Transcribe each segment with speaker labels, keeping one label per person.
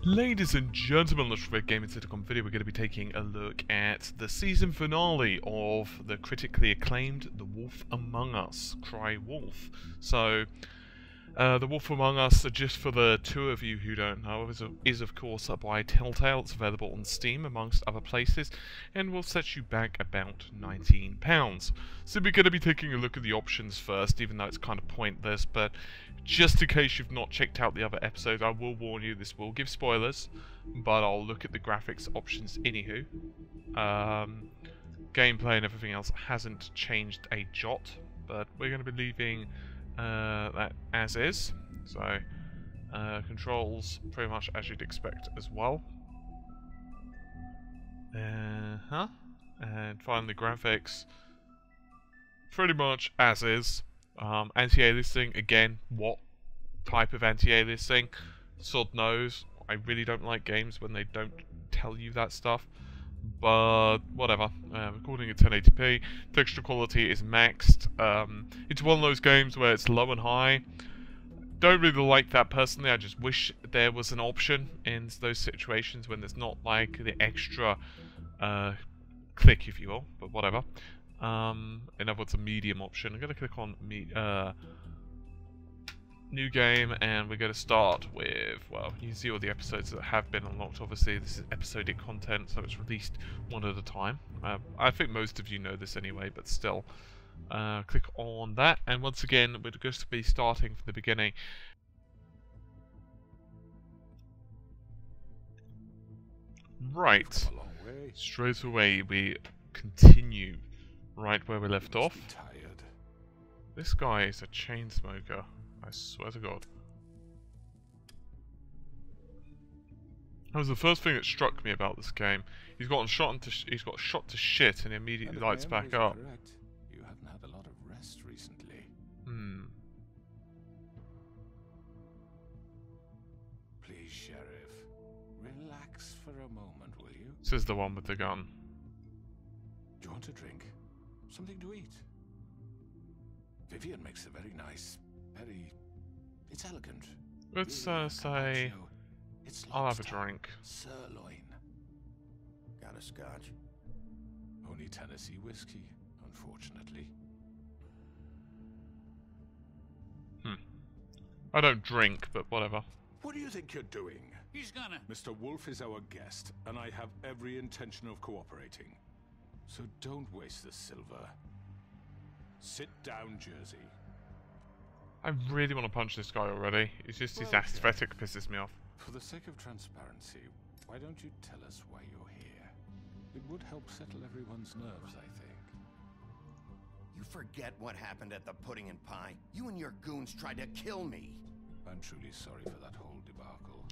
Speaker 1: Ladies and gentlemen, let's Red Gaming Sitcom video. We're going to be taking a look at the season finale of the critically acclaimed The Wolf Among Us, Cry Wolf. So, The Wolf Among Us, just for the two of you who don't know, is of course by Telltale. It's available on Steam amongst other places and will set you back about £19. So we're going to be taking a look at the options first, even though it's kind of pointless, but just in case you've not checked out the other episodes, I will warn you, this will give spoilers, but I'll look at the graphics options anywho. Gameplay and everything else hasn't changed a jot, but we're going to be leaving that as is. So, controls pretty much as you'd expect as well. And finally graphics, pretty much as is. Anti-aliasing, again, what type of anti-aliasing? Sod knows. I really don't like games when they don't tell you that stuff. But whatever. Recording at 1080p. Texture quality is maxed. It's one of those games where it's low and high. Don't really like that personally. I just wish there was an option in those situations when there's not like the extra click, if you will. But whatever. In other words, a medium option. I'm going to click on new game, and we're going to start with, well, you can see all the episodes that have been unlocked. Obviously, this is episodic content, so it's released one at a time. I think most of you know this anyway, but still. Click on that, and once again, we're going to be starting from the beginning. Right. Straight away, we continue right where we left off. This guy is a chain smoker. I swear to God. That was the first thing that struck me about this game. He's got shot to shit and he immediately lights back up.
Speaker 2: You haven't had a lot of rest recently. Please, Sheriff, relax for a moment, will you?
Speaker 1: This is the one with the gun.
Speaker 2: Do you want a drink? Something to eat? Vivian makes a very nice, it's elegant.
Speaker 1: Let's say I'll have a drink.
Speaker 2: Sirloin.
Speaker 3: Got a scotch?
Speaker 2: Only Tennessee whiskey, unfortunately.
Speaker 1: I don't drink, but whatever.
Speaker 2: What do you think you're doing?
Speaker 4: He's gonna...
Speaker 2: Mr. Wolf is our guest, and I have every intention of cooperating. So don't waste the silver. Sit down, Jersey.
Speaker 1: I really want to punch this guy already. It's just his aesthetic pisses me off.
Speaker 2: For the sake of transparency, why don't you tell us why you're here? It would help settle everyone's nerves, I think.
Speaker 3: You forget what happened at the Pudding and Pie? You and your goons tried to kill me.
Speaker 2: I'm truly sorry for that whole debacle.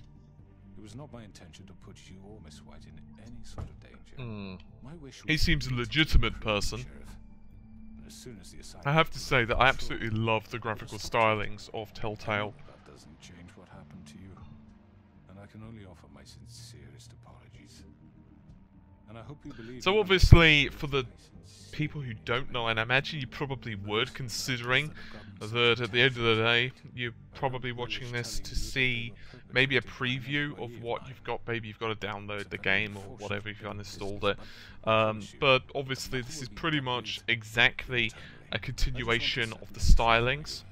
Speaker 2: It was not my intention to put you or Miss White in any sort of danger. My wish
Speaker 1: He seems a legitimate person.
Speaker 2: As soon as the
Speaker 1: I have to say that I absolutely love the graphical stylings of Telltale.
Speaker 2: That doesn't change what happened to you, and I can only offer my sincerest apologies. And I hope you believe.
Speaker 1: So obviously, for the people who don't know, and I imagine you probably would, considering that at the end of the day, you're probably watching this to see maybe a preview of what you've got. Maybe you've got to download the game or whatever if you uninstalled it. But obviously, this is pretty much exactly a continuation of the stylings.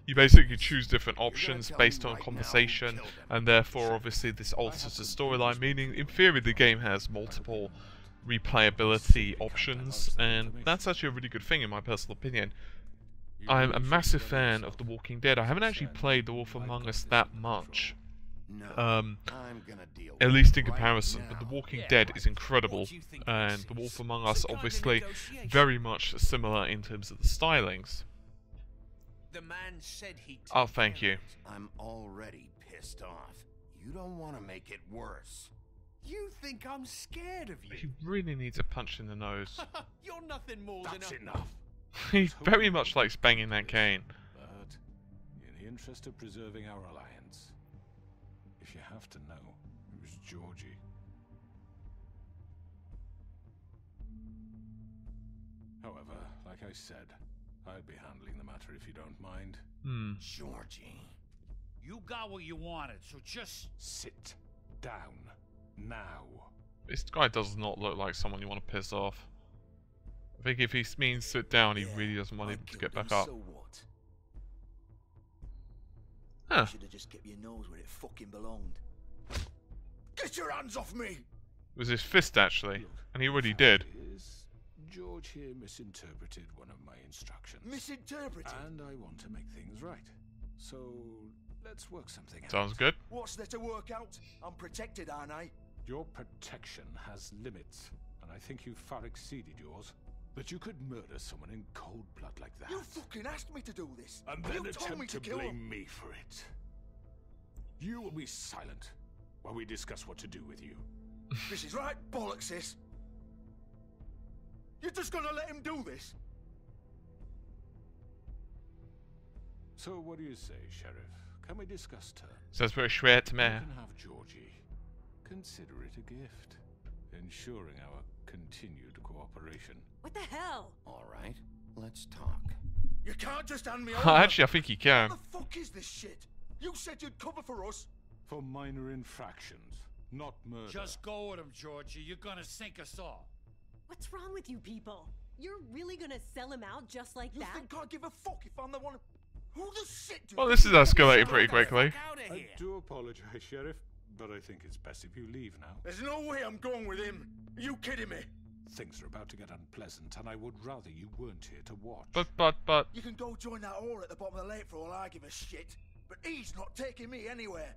Speaker 1: You basically choose different options based on conversation, and therefore, obviously, this alters the storyline, meaning, in theory, the game has multiple replayability options, and that's actually a really good thing, in my personal opinion. I'm a massive fan of The Walking Dead. I haven't actually played The Wolf Among Us that much, at least in comparison, but The Walking Dead is incredible, and The Wolf Among Us, obviously, very much similar in terms of the stylings.
Speaker 4: The man said he'd
Speaker 1: Oh, thank you.
Speaker 3: I'm already pissed off. You don't want to make it worse.
Speaker 4: You think I'm scared of you?
Speaker 1: He really needs a punch in the nose.
Speaker 4: You're nothing more
Speaker 2: That's
Speaker 4: than
Speaker 2: enough.
Speaker 1: He very much likes banging that cane.
Speaker 2: But in the interest of preserving our alliance, if you have to know, it was Georgie. However, like I said, I'd be handling the matter if you don't mind.
Speaker 3: Georgie.
Speaker 4: You got what you wanted, so just...
Speaker 2: Sit down. Now.
Speaker 1: This guy does not look like someone you want to piss off. I think if he means sit down, he really doesn't want him to get back up.
Speaker 5: So what?
Speaker 1: Huh.
Speaker 5: You should have just kept your nose where it fucking belonged. Get your hands off me!
Speaker 1: It was his fist, actually.
Speaker 2: Look,
Speaker 1: And he already
Speaker 2: fact
Speaker 1: did.
Speaker 2: is, George here misinterpreted one of my instructions.
Speaker 5: Misinterpreted?
Speaker 2: And I want to make things right. So, let's work something out.
Speaker 1: Sounds good.
Speaker 5: What's there to work out? I'm protected, aren't I?
Speaker 2: Your protection has limits, and I think you've far exceeded yours. But you could murder someone in cold blood like that.
Speaker 5: You fucking asked me to do this!
Speaker 2: And then
Speaker 5: you told me
Speaker 2: attempt
Speaker 5: to
Speaker 2: to
Speaker 5: kill
Speaker 2: blame
Speaker 5: him!
Speaker 2: me for it. You will be silent while we discuss what to do with you.
Speaker 5: This is right bollocks, this! You're just gonna let him do this?
Speaker 2: So what do you say, Sheriff? Can we discuss terms?
Speaker 1: Says we're schwer to
Speaker 2: You
Speaker 1: me.
Speaker 2: can have Georgie. Consider it a gift, ensuring our continued cooperation.
Speaker 6: What the hell?
Speaker 3: Alright, let's talk.
Speaker 5: You can't just hand me over!
Speaker 1: Actually, I think you can.
Speaker 5: What the fuck is this shit? You said you'd cover for us!
Speaker 2: For minor infractions, not murder.
Speaker 4: Just go with him, Georgie. You're gonna sink us all.
Speaker 6: What's wrong with you people? You're really gonna sell him out just like
Speaker 5: You
Speaker 6: that?
Speaker 5: think I give a fuck if I'm the one... Who the shit do you
Speaker 1: Well,
Speaker 5: think
Speaker 1: this is
Speaker 5: you are?
Speaker 1: escalating pretty quickly.
Speaker 4: Out of
Speaker 2: I
Speaker 4: here.
Speaker 2: do apologize, Sheriff, but I think it's best if you leave now.
Speaker 5: There's no way I'm going with him. Are you kidding me?
Speaker 2: Things are about to get unpleasant, and I would rather you weren't here to watch.
Speaker 1: But...
Speaker 5: You can go join that whore at the bottom of the lake for all I give a shit. But he's not taking me anywhere.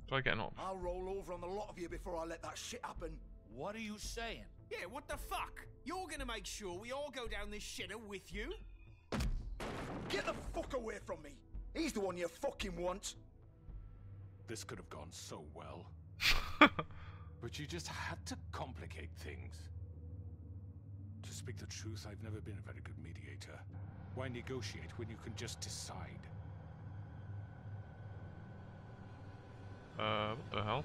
Speaker 1: Do I get an op?
Speaker 5: I'll roll over on the lot of you before I let that shit happen.
Speaker 4: What are you saying? Yeah, what the fuck? You're gonna make sure we all go down this shitter with you?
Speaker 5: Get the fuck away from me. He's the one you fucking want.
Speaker 2: This could have gone so well. But you just had to complicate things. To speak the truth, I've never been a very good mediator. Why negotiate when you can just decide?
Speaker 1: What the hell?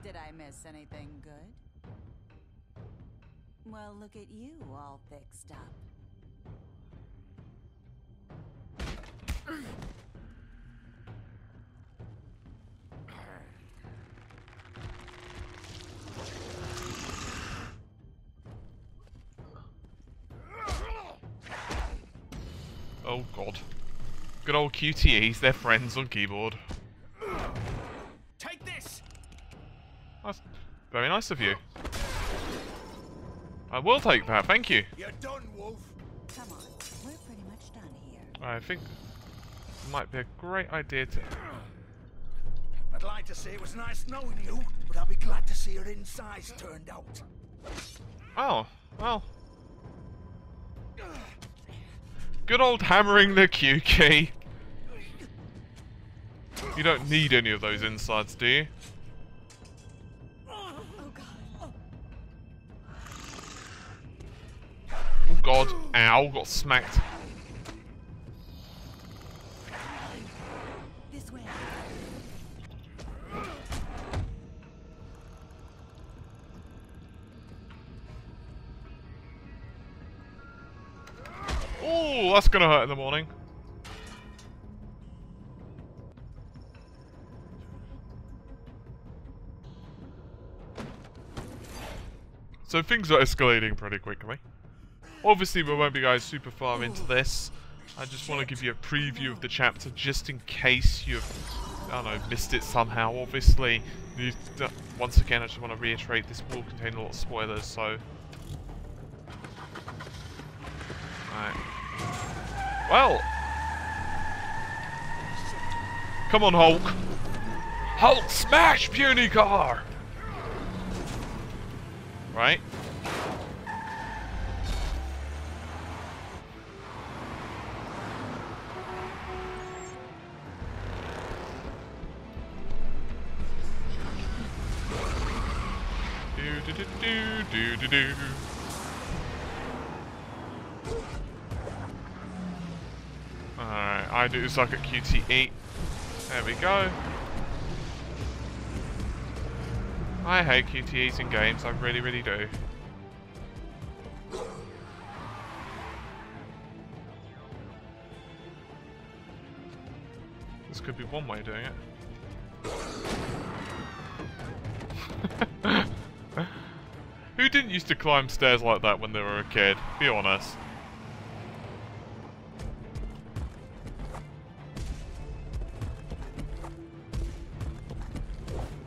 Speaker 7: Did I miss anything good? Well, look at you all fixed up.
Speaker 1: Oh god. Good old QTEs, they're friends on keyboard.
Speaker 4: Take this!
Speaker 1: That's very nice of you. I will take that, thank you.
Speaker 5: You're done, Wolf.
Speaker 7: Come on, we're pretty much done here.
Speaker 1: I think it might be a great idea to...
Speaker 5: I'd like to say it was nice knowing you, but I'll be glad to see your insides turned out.
Speaker 1: Oh, well. Good old hammering the Q key. You don't need any of those insides, do you?
Speaker 6: Oh god.
Speaker 1: Oh god, ow, got smacked.
Speaker 6: This way.
Speaker 1: Oh, that's gonna hurt in the morning. So things are escalating pretty quickly. Obviously we won't be going super far into this. I just want to give you a preview of the chapter just in case you've, I don't know, missed it somehow. Obviously, once again I just want to reiterate this will contain a lot of spoilers, so... Alright. Well! Come on, Hulk! Hulk smash, puny car! Right? Do do do do do do. Alright, I do suck at QTE. There we go. I hate QTEs in games, I really, really do. This could be one way of doing it. Who didn't used to climb stairs like that when they were a kid? Be honest.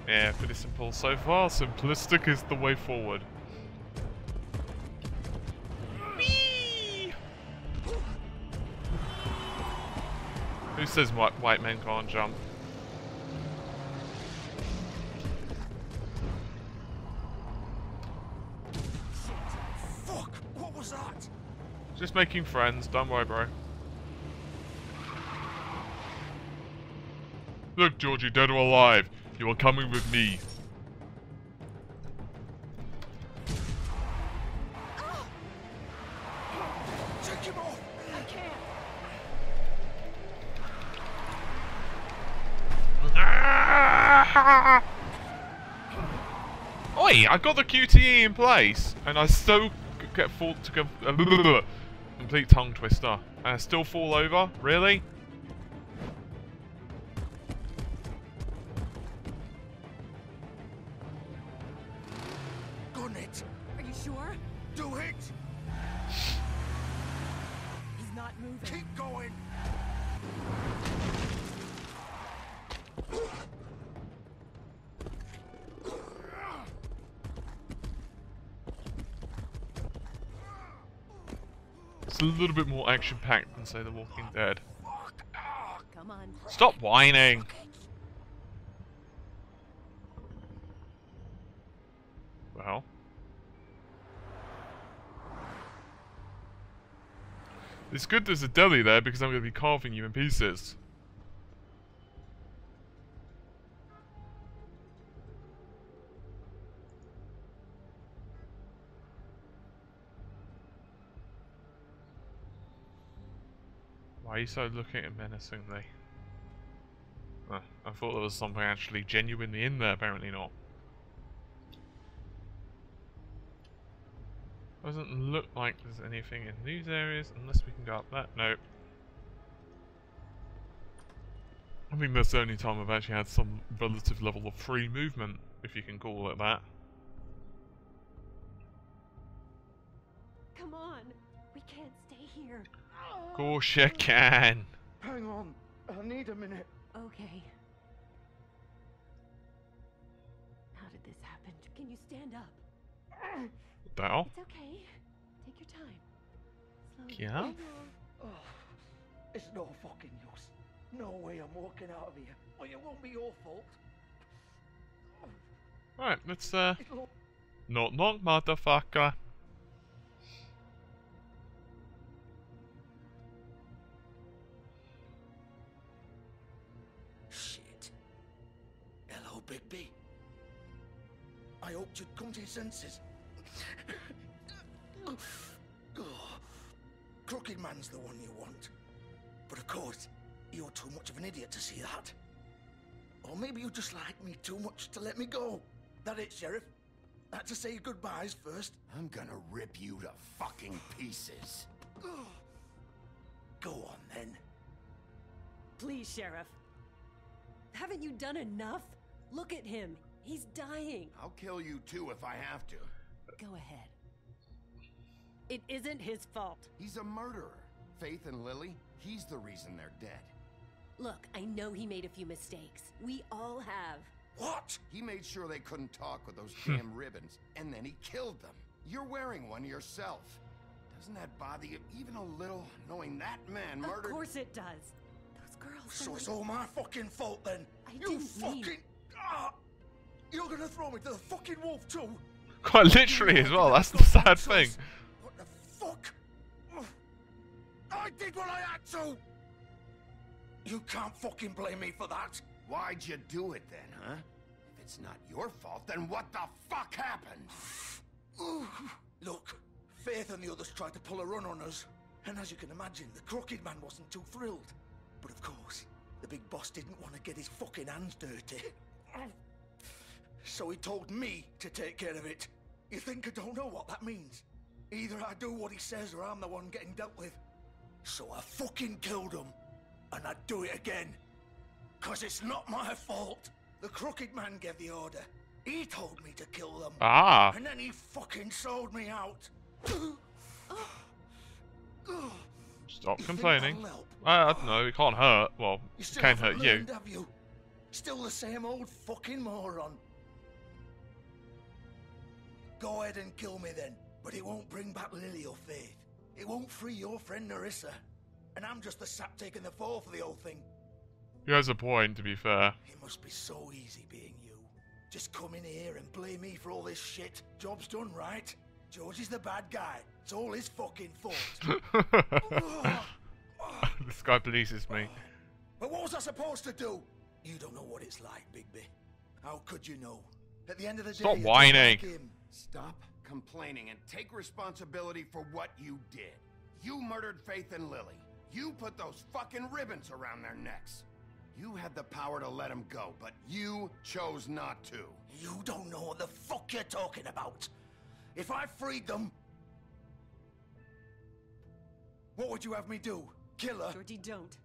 Speaker 1: Yeah, pretty simple so far. Simplistic is the way forward. Whee! Who says white men can't jump?
Speaker 5: Fuck! What was that?
Speaker 1: Just making friends, don't worry, bro. Look, Georgie, dead or alive, you are coming with me.
Speaker 5: Take him off!
Speaker 6: I can't.
Speaker 1: Oi, I got the QTE in place, and I still get complete tongue twister, and I still fall over. Really?
Speaker 5: Gun it!
Speaker 6: Are you sure?
Speaker 5: Do it!
Speaker 6: He's not moving.
Speaker 5: Keep going!
Speaker 1: It's a little bit more action-packed than, say, The Walking Dead.
Speaker 6: Come on.
Speaker 1: Stop whining! Well. It's good there's a deli there because I'm going to be carving you in pieces. Why are you so looking at menacingly? I thought there was something actually genuinely in there, apparently not. Doesn't look like there's anything in these areas, unless we can go up that. Nope. I think that's the only time I've actually had some relative level of free movement, if you can call it that.
Speaker 6: Come on. We can't stay here.
Speaker 1: Of course you can.
Speaker 5: Hang on, I need a minute.
Speaker 6: Okay. How did this happen? Can you stand up?
Speaker 1: What the hell?
Speaker 6: It's okay. Take your time. Slowly.
Speaker 1: Yeah?
Speaker 5: Oh, it's no fucking use. No way I'm walking out of here. Well, it won't be your fault.
Speaker 1: Right, let's
Speaker 5: It'll...
Speaker 1: knock knock, motherfucker.
Speaker 5: Shit. Hello, Bigby. I hoped you'd come to your senses. Crooked Man's the one you want. But of course, you're too much of an idiot to see that. Or maybe you just like me too much to let me go. That it, Sheriff? Had to say your goodbyes first.
Speaker 3: I'm gonna rip you to fucking pieces.
Speaker 5: Go on, then.
Speaker 6: Please, Sheriff. Haven't you done enough? Look at him. He's dying.
Speaker 3: I'll kill you too if I have to.
Speaker 6: Go ahead. It isn't his fault.
Speaker 3: He's a murderer. Faith and Lily, he's the reason they're dead.
Speaker 6: Look, I know he made a few mistakes. We all have.
Speaker 5: What?
Speaker 3: He made sure they couldn't talk with those damn ribbons, and then he killed them. You're wearing one yourself. Doesn't that bother you even a little, knowing that man murdered...
Speaker 6: Of course it does. Those girls...
Speaker 5: So it's all my fucking fault, then?
Speaker 6: I
Speaker 5: You
Speaker 6: didn't
Speaker 5: fucking...
Speaker 6: mean-
Speaker 5: You're gonna throw me to the fucking wolf, too?
Speaker 1: Quite literally as well, that's the sad thing.
Speaker 5: What the fuck? I did what I had to! You can't fucking blame me for that.
Speaker 3: Why'd you do it then, huh? If it's not your fault, then what the fuck happened?
Speaker 5: Look, Faith and the others tried to pull a run on us. And as you can imagine, the Crooked Man wasn't too thrilled. But of course, the big boss didn't want to get his fucking hands dirty. So he told me to take care of it. You think I don't know what that means? Either I do what he says or I'm the one getting dealt with. So I fucking killed him. And I'd do it again. 'Cause it's not my fault. The crooked man gave the order. He told me to kill them.
Speaker 1: Ah.
Speaker 5: And then he fucking sold me out.
Speaker 1: Stop
Speaker 5: You think
Speaker 1: complaining.
Speaker 5: that'll help?
Speaker 1: I don't know, it can't hurt. Well,
Speaker 5: You
Speaker 1: it
Speaker 5: still
Speaker 1: can
Speaker 5: haven't
Speaker 1: hurt you.
Speaker 5: learned, have you? Still the same old fucking moron. Go ahead and kill me then, but it won't bring back Lily or Faith. It won't free your friend Narissa. And I'm just the sap taking the fall for the whole thing.
Speaker 1: He has a point, to be fair.
Speaker 5: It must be so easy being you. Just come in here and blame me for all this shit. Job's done, right? George is the bad guy. It's all his fucking fault.
Speaker 1: This guy pleases me.
Speaker 5: But what was I supposed to do? You don't know what it's like, Bigby. How could you know? At the end of the
Speaker 1: Stop
Speaker 5: day,
Speaker 1: whining.
Speaker 5: you're just like him.
Speaker 3: Stop complaining and take responsibility for what you did. You murdered Faith and Lily. You put those fucking ribbons around their necks. You had the power to let them go, but you chose not to.
Speaker 5: You don't know what the fuck you're talking about. If I freed them, what would you have me do? Kill her?
Speaker 6: Georgie, don't.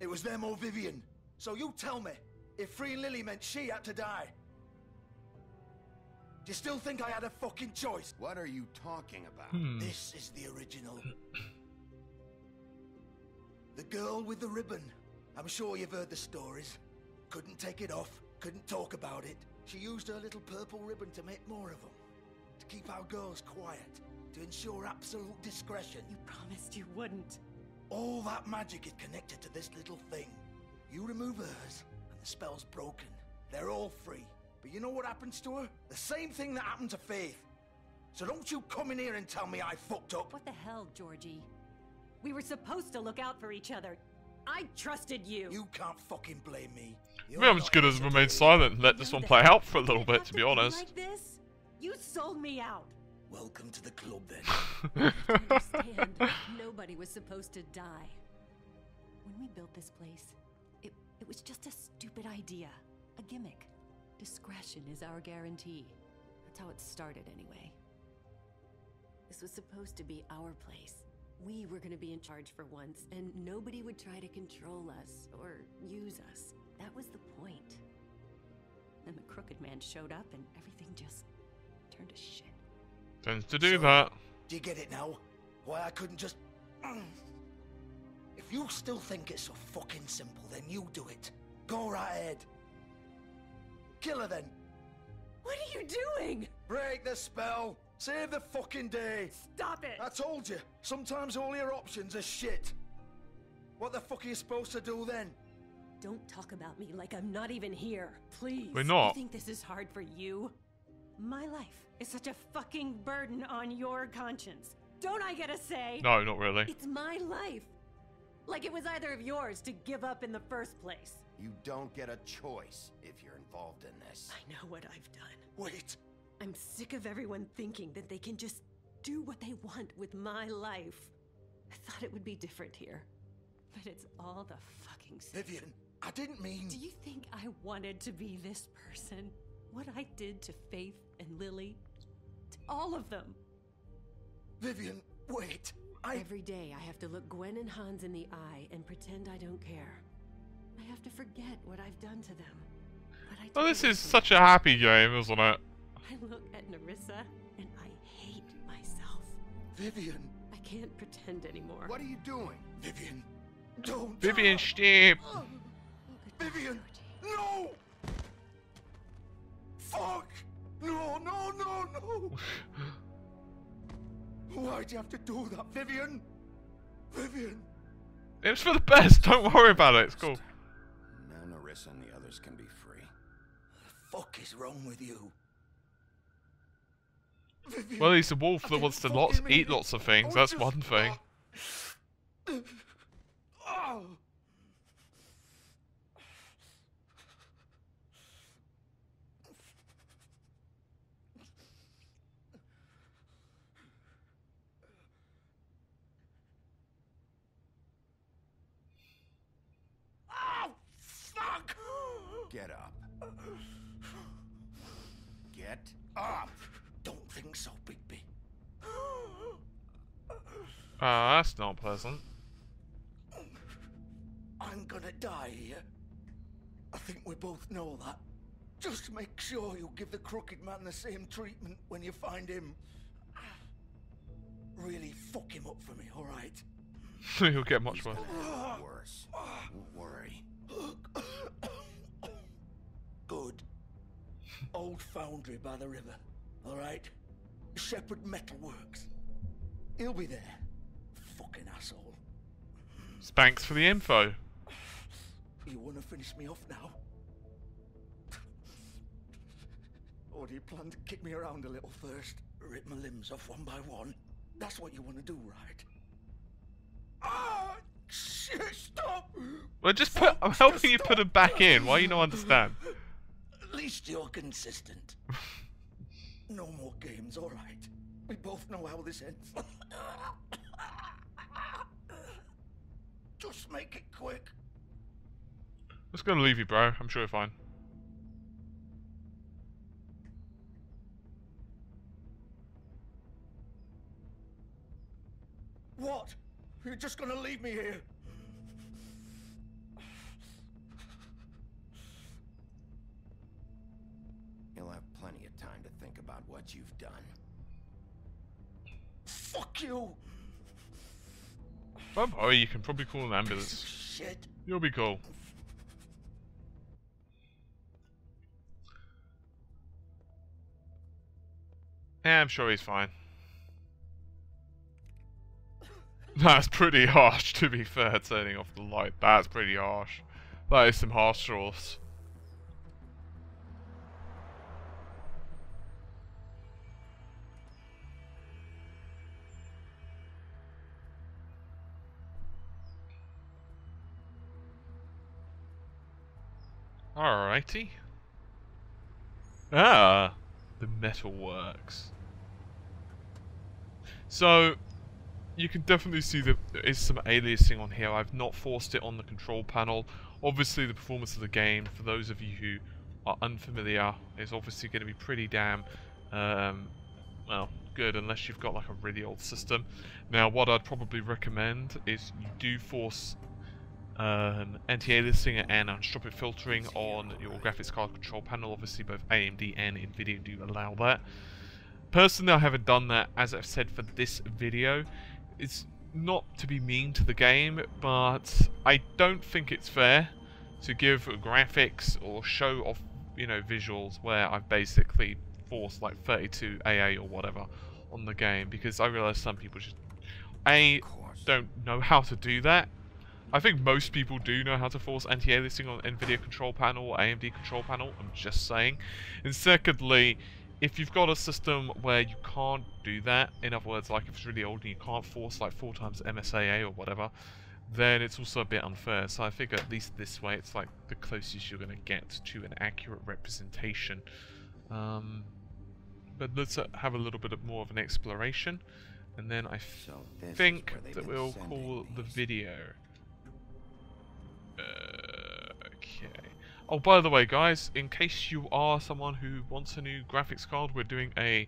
Speaker 5: It was them or Vivian. So you tell me, if freeing Lily meant she had to die, do you still think I had a fucking choice?
Speaker 3: What are you talking about?
Speaker 5: This is the original. The girl with the ribbon. I'm sure you've heard the stories. Couldn't take it off, couldn't talk about it. She used her little purple ribbon to make more of them. To keep our girls quiet. To ensure absolute discretion.
Speaker 6: You promised you wouldn't.
Speaker 5: All that magic is connected to this little thing. You remove hers, and the spell's broken. They're all free. But you know what happens to her? The same thing that happened to Faith. So don't you come in here and tell me I fucked up.
Speaker 6: What the hell, Georgie? We were supposed to look out for each other. I trusted you.
Speaker 5: You can't fucking blame me.
Speaker 1: Maybe I'm just gonna remain silent and let this one play out for a little bit, to be honest.
Speaker 6: Like this? You sold me out.
Speaker 5: Welcome to the club, then.
Speaker 6: You don't understand. Nobody was supposed to die. When we built this place, it was just a stupid idea. A gimmick. Discretion is our guarantee. That's how it started, anyway. This was supposed to be our place. We were going to be in charge for once, and nobody would try to control us or use us. That was the point. Then the crooked man showed up, and everything just turned to shit.
Speaker 1: Tends to do that.
Speaker 5: Do you get it now? Why I couldn't just... If you still think it's so fucking simple, then you do it. Go right ahead. Kill her then.
Speaker 6: What are you doing?
Speaker 5: Break the spell. Save the fucking day.
Speaker 6: Stop it!
Speaker 5: I told you, sometimes all your options are shit. What the fuck are you supposed to do then?
Speaker 6: Don't talk about me like I'm not even here, please.
Speaker 1: We're not.
Speaker 6: You think this is hard for you? My life is such a fucking burden on your conscience. Don't I get a say?
Speaker 1: No, not really.
Speaker 6: It's my life. Like it was either of yours to give up in the first place.
Speaker 3: You don't get a choice if you're involved in this.
Speaker 6: I know what I've done.
Speaker 5: Wait.
Speaker 6: I'm sick of everyone thinking that they can just do what they want with my life. I thought it would be different here. But it's all the fucking same.
Speaker 5: Vivian, I didn't mean...
Speaker 6: Do you think I wanted to be this person? What I did to Faith and Lily? To all of them.
Speaker 5: Vivian, wait.
Speaker 6: Every day I have to look Gwen and Hans in the eye and pretend I don't care. I have to forget what I've done to them. But I
Speaker 1: Oh,
Speaker 6: do
Speaker 1: this
Speaker 6: it
Speaker 1: is
Speaker 6: anyway.
Speaker 1: such a happy game, isn't it?
Speaker 6: I look at Narissa and I hate myself.
Speaker 5: Vivian.
Speaker 6: I can't pretend anymore.
Speaker 3: What are you doing?
Speaker 5: Vivian. Don't.
Speaker 1: Vivian, stop.
Speaker 5: Vivian. No. Fuck. No, no, no, no. Why'd you have to do that, Vivian? Vivian.
Speaker 1: It was for the best, don't worry about it, it's cool.
Speaker 3: Now Narissa and the others can be free.
Speaker 5: The fuck is wrong with you? Vivian,
Speaker 1: Well, he's a wolf
Speaker 5: I
Speaker 1: that
Speaker 5: didn't
Speaker 1: wants to
Speaker 5: fucking mean
Speaker 1: eat
Speaker 5: it.
Speaker 1: lots of things,
Speaker 5: I was
Speaker 1: that's one thing.
Speaker 5: Oh. Oh, fuck!
Speaker 3: Get up. Get up!
Speaker 5: Don't think so, Bigby.
Speaker 1: Ah, that's not pleasant.
Speaker 5: I'm gonna die here. I think we both know that. Just make sure you give the crooked man the same treatment when you find him. Really fuck him up for me, alright?
Speaker 1: He'll get much worse.
Speaker 3: Worse. Don't worry.
Speaker 5: Good. Old foundry by the river, alright? Shepherd Metalworks. He'll be there. Fucking asshole.
Speaker 1: Thanks for the info.
Speaker 5: You wanna finish me off now? Or do you plan to kick me around a little first? Rip my limbs off one by one? That's what you wanna do, right? Ah! Shit, stop!
Speaker 1: Well, just put. I'm helping you put it back in. Why you not understand?
Speaker 5: At least you're consistent. No more games, alright? We both know how this ends. Just make it quick.
Speaker 1: I'm just gonna leave you, bro. I'm sure you're fine.
Speaker 5: What? You're just gonna leave me here?
Speaker 3: You'll have plenty of time to think about what you've done.
Speaker 5: Fuck you!
Speaker 1: Don't worry, you can probably call an ambulance.
Speaker 5: Shit.
Speaker 1: You'll be cool. Yeah, I'm sure he's fine. That's pretty harsh, to be fair, turning off the light. That's pretty harsh. That is some harsh sauce. Alrighty. Ah, the metalworks. So, you can definitely see that there is some aliasing on here. I've not forced it on the control panel. Obviously, the performance of the game, for those of you who are unfamiliar, is obviously going to be pretty damn, well, good, unless you've got like a really old system. Now, what I'd probably recommend is you do force anti-aliasing and anisotropic filtering on your graphics card control panel. Obviously, both AMD and Nvidia do allow that. Personally, I haven't done that, as I've said, for this video. It's not to be mean to the game, but I don't think it's fair to give graphics or show off, you know, visuals where I've basically forced like 32 AA or whatever on the game, because I realise some people just don't know how to do that. I think most people do know how to force anti-aliasing on Nvidia control panel or AMD control panel, I'm just saying. And secondly, if you've got a system where you can't do that, in other words, like if it's really old and you can't force like 4 times MSAA or whatever, then it's also a bit unfair. So I figure at least this way it's like the closest you're going to get to an accurate representation. But let's have a little bit more of an exploration, and then I think that we'll call the video. Okay. Oh, by the way, guys, in case you are someone who wants a new graphics card, we're doing a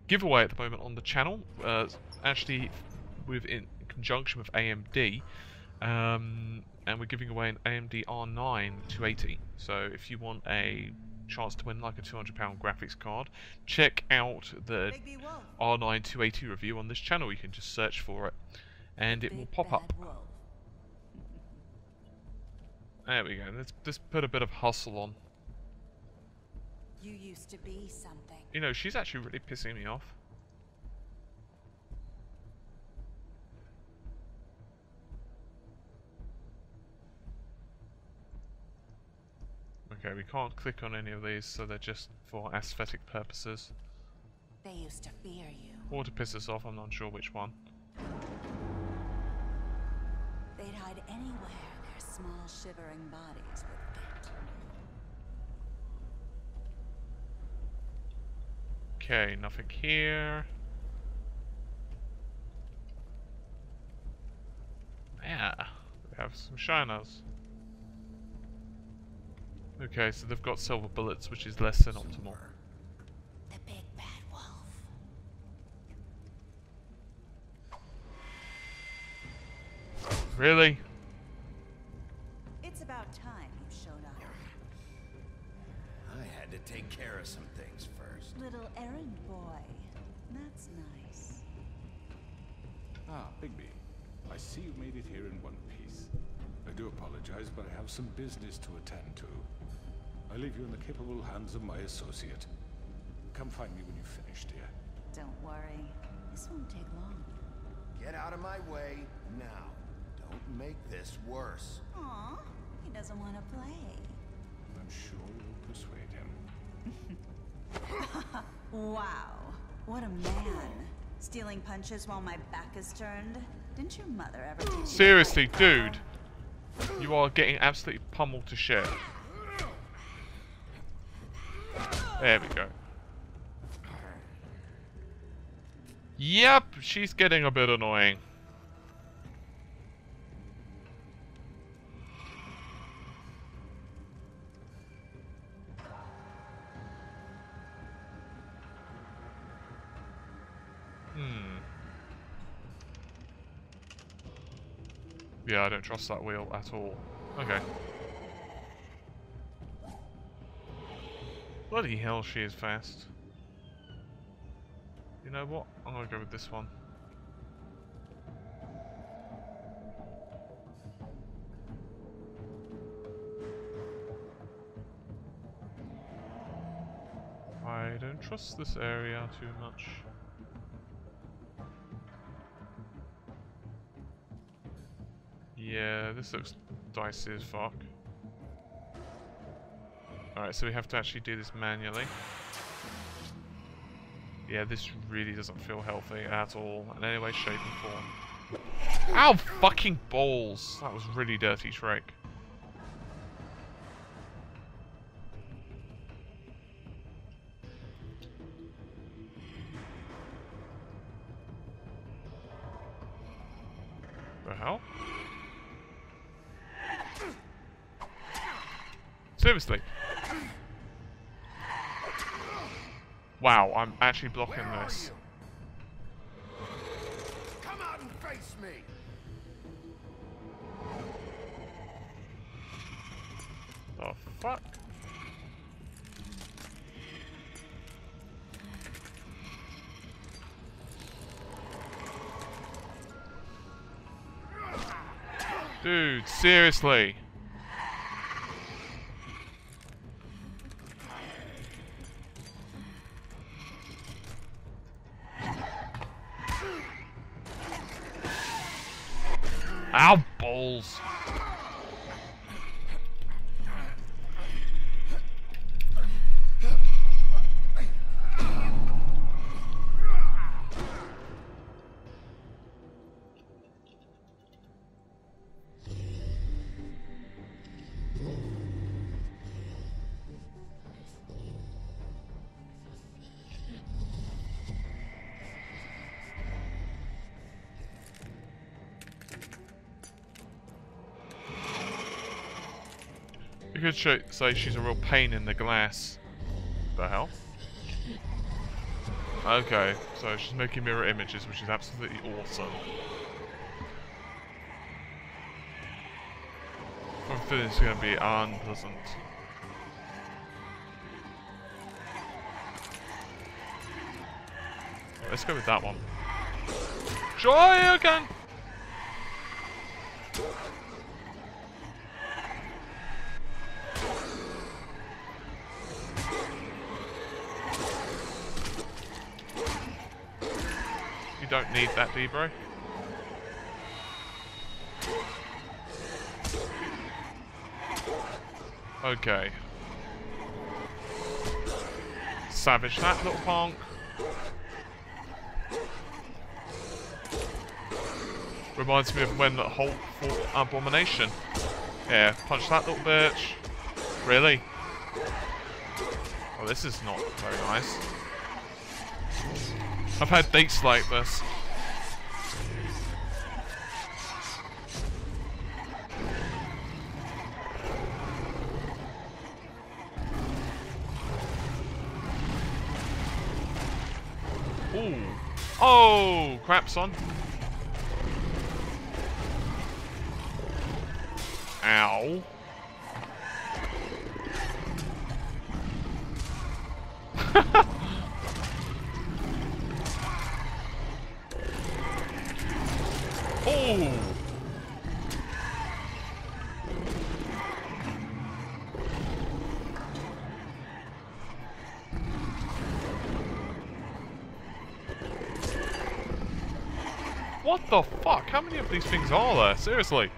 Speaker 1: giveaway at the moment on the channel. Actually, in conjunction with AMD, and we're giving away an AMD R9 280. So if you want a chance to win like a £200 graphics card, check out the R9 280 review on this channel. You can just search for it, and it will pop up. There we go. Let's put a bit of hustle on.
Speaker 7: You used to be something.
Speaker 1: You know, she's actually really pissing me off. Okay, we can't click on any of these, so they're just for aesthetic purposes.
Speaker 7: They used to fear you.
Speaker 1: Or to piss us off, I'm not sure which one.
Speaker 7: They'd hide anywhere their small shivering bodies would fit.
Speaker 1: Okay, nothing here. Yeah, we have some shiners. Okay, so they've got silver bullets, which is less than optimal.
Speaker 7: The big bad wolf.
Speaker 1: Really?
Speaker 7: It's about time you showed up.
Speaker 3: to take care of some things first.
Speaker 7: Little errand boy. That's nice.
Speaker 2: Ah, Bigby. I see you made it here in one piece. I do apologize, but I have some business to attend to. I leave you in the capable hands of my associate. Come find me when you've finished, dear.
Speaker 7: Don't worry. This won't take long.
Speaker 3: Get out of my way now. Don't make this worse.
Speaker 7: Aw, he doesn't want to play.
Speaker 2: I'm sure you'll persuade him.
Speaker 7: Wow, what a man. Stealing punches while my back is turned? Didn't your mother ever teach you?
Speaker 1: Seriously, dude. You are getting absolutely pummeled to shit. There we go. Yep, she's getting a bit annoying. Yeah, I don't trust that wheel at all. Okay. Bloody hell, she is fast. You know what? I'm gonna go with this one. I don't trust this area too much. Yeah, this looks dicey as fuck. Alright, so we have to actually do this manually. Yeah, this really doesn't feel healthy at all, in any way, shape, and form. Ow, fucking balls! That was really dirty trick. The hell? Seriously? Wow, I'm actually blocking this.
Speaker 3: Come out and face me.
Speaker 1: The fuck? Dude, seriously? Ow, balls. You could say she's a real pain in the glass. The hell? Okay, so she's making mirror images, which is absolutely awesome. I'm feeling it's going to be unpleasant. Let's go with that one. Joy again! You don't need that, D-bro. Okay. Savage that little punk. Reminds me of when Hulk fought Abomination. Yeah, punch that little bitch. Really? Oh, this is not very nice. I've had dates like this. Ooh. Oh, crap, son. Ow. What the fuck? How many of these things are there? Seriously.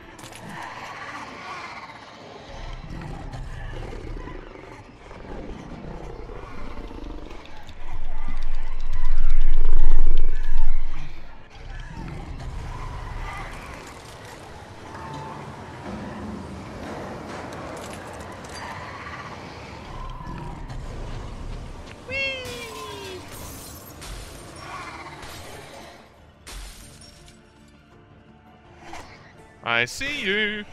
Speaker 1: I see you.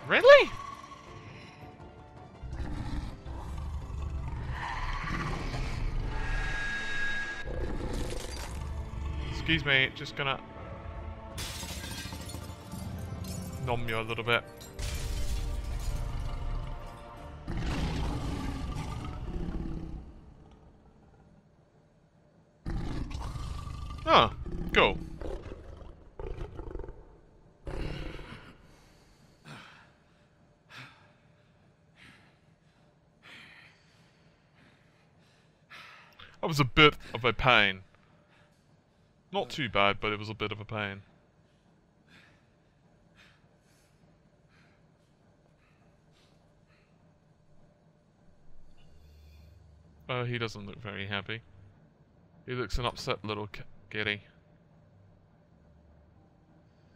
Speaker 1: Really? Excuse me, just gonna nom you a little bit. Oh, cool. That was a bit of a pain. Not too bad, but it was a bit of a pain. He doesn't look very happy. He looks an upset little kitty.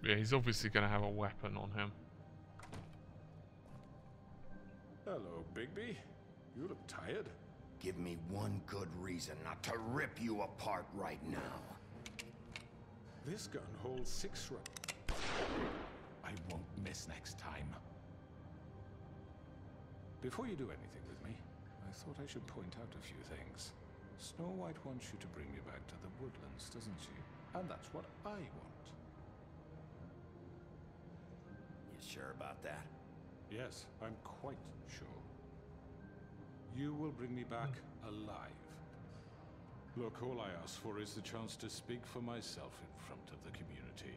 Speaker 1: Yeah, he's obviously going to have a weapon on him.
Speaker 2: Hello, Bigby. You look tired.
Speaker 3: Give me one good reason not to rip you apart right now.
Speaker 2: This gun holds 6 rounds. I won't miss next time. Before you do anything with me, I thought I should point out a few things. Snow White wants you to bring me back to the woodlands, doesn't she? And that's what I want.
Speaker 3: You sure about that?
Speaker 2: Yes, I'm quite sure. You will bring me back alive. Look, all I ask for is the chance to speak for myself in front of the community.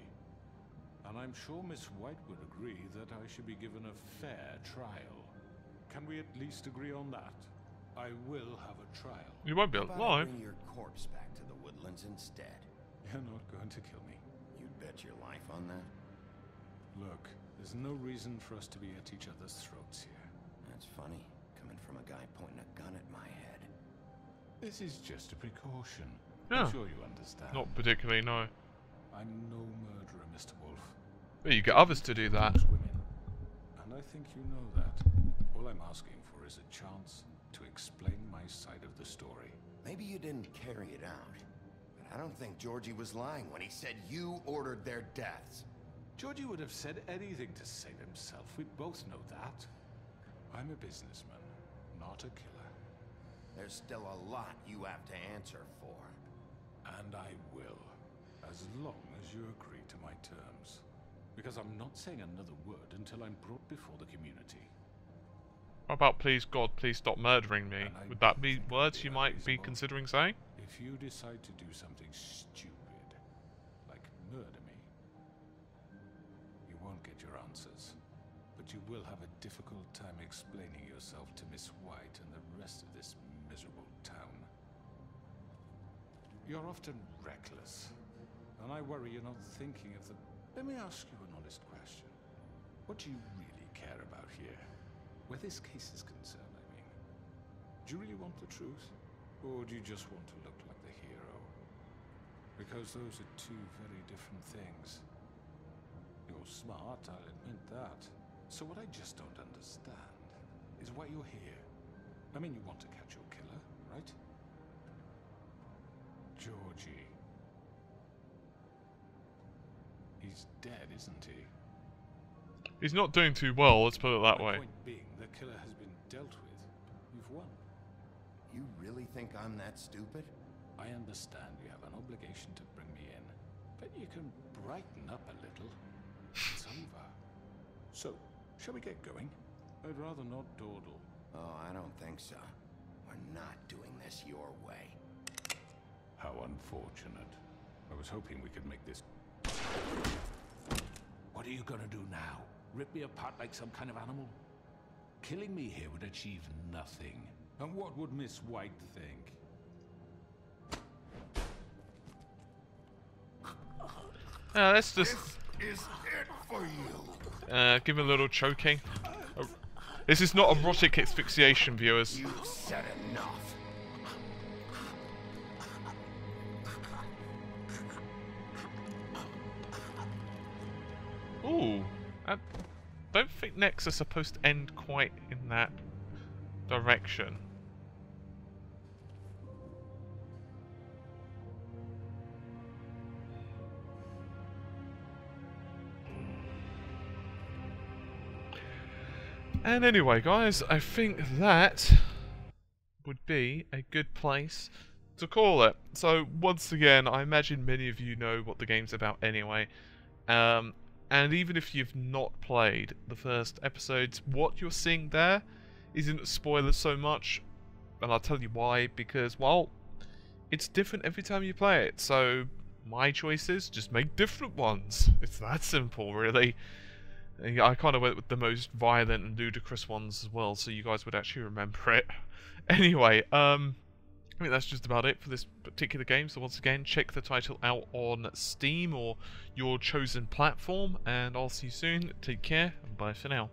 Speaker 2: And I'm sure Miss White would agree that I should be given a fair trial. Can we at least agree on that? I will have a trial.
Speaker 1: You won't be
Speaker 3: How about I
Speaker 1: alive.
Speaker 3: bring your corpse back to the woodlands instead?
Speaker 2: You're not going to kill me.
Speaker 3: You'd bet your life on that?
Speaker 2: Look, there's no reason for us to be at each other's throats here.
Speaker 3: That's funny, coming from a guy pointing a gun at my head.
Speaker 2: This is just a precaution.
Speaker 1: Yeah.
Speaker 2: I'm sure you understand.
Speaker 1: Not particularly, no.
Speaker 2: I'm no murderer, Mr. Wolf.
Speaker 1: But you get others to do that.
Speaker 2: Women. And I think you know that. All I'm asking for is a chance to explain my side of the story.
Speaker 3: Maybe you didn't carry it out, but I don't think Georgie was lying when he said you ordered their deaths.
Speaker 2: Georgie would have said anything to save himself. We both know that. I'm a businessman, not a killer.
Speaker 3: There's still a lot you have to answer for.
Speaker 2: And I will, as long as you agree to my terms. Because I'm not saying another word until I'm brought before the community.
Speaker 1: How about please God, please stop murdering me? Would that be words you might be considering saying?
Speaker 2: If you decide to do something stupid, like murder me, you won't get your answers. But you will have a difficult time explaining yourself to Miss White and the rest of this miserable town. You're often reckless, and I worry you're not thinking of the... Let me ask you an honest question. What do you really care about here? Where this case is concerned, I mean. Do you really want the truth? Or do you just want to look like the hero? Because those are two very different things. You're smart, I'll admit that. So what I just don't understand is why you're here. I mean, you want to catch your killer, right? Georgie. He's dead, isn't he?
Speaker 1: He's not doing too well, let's put it that way.
Speaker 2: My point being, the killer has been dealt with. You've won.
Speaker 3: You really think I'm that stupid?
Speaker 2: I understand you have an obligation to bring me in, but you can brighten up a little. It's over. So, shall we get going? I'd rather not dawdle.
Speaker 3: Oh, I don't think so. We're not doing this your way.
Speaker 2: How unfortunate. I was hoping we could make this... What are you gonna do now? Rip me apart like some kind of animal? killing me here would achieve nothing. And what would Miss White think?
Speaker 1: Let's just
Speaker 3: This is it for you.
Speaker 1: give him a little choking. This is not erotic asphyxiation, viewers.
Speaker 3: You've said enough.
Speaker 1: Ooh, I don't think necks are supposed to end quite in that direction. And anyway, guys, I think that would be a good place to call it. So, once again, I imagine many of you know what the game's about anyway. And even if you've not played the first episodes, what you're seeing there isn't a spoiler so much. And I'll tell you why, because, well, it's different every time you play it. So, my choices, just make different ones. It's that simple, really. I kind of went with the most violent and ludicrous ones as well, so you guys would actually remember it. Anyway, I think that's just about it for this particular game. So once again, check the title out on Steam or your chosen platform, and I'll see you soon. Take care, and bye for now.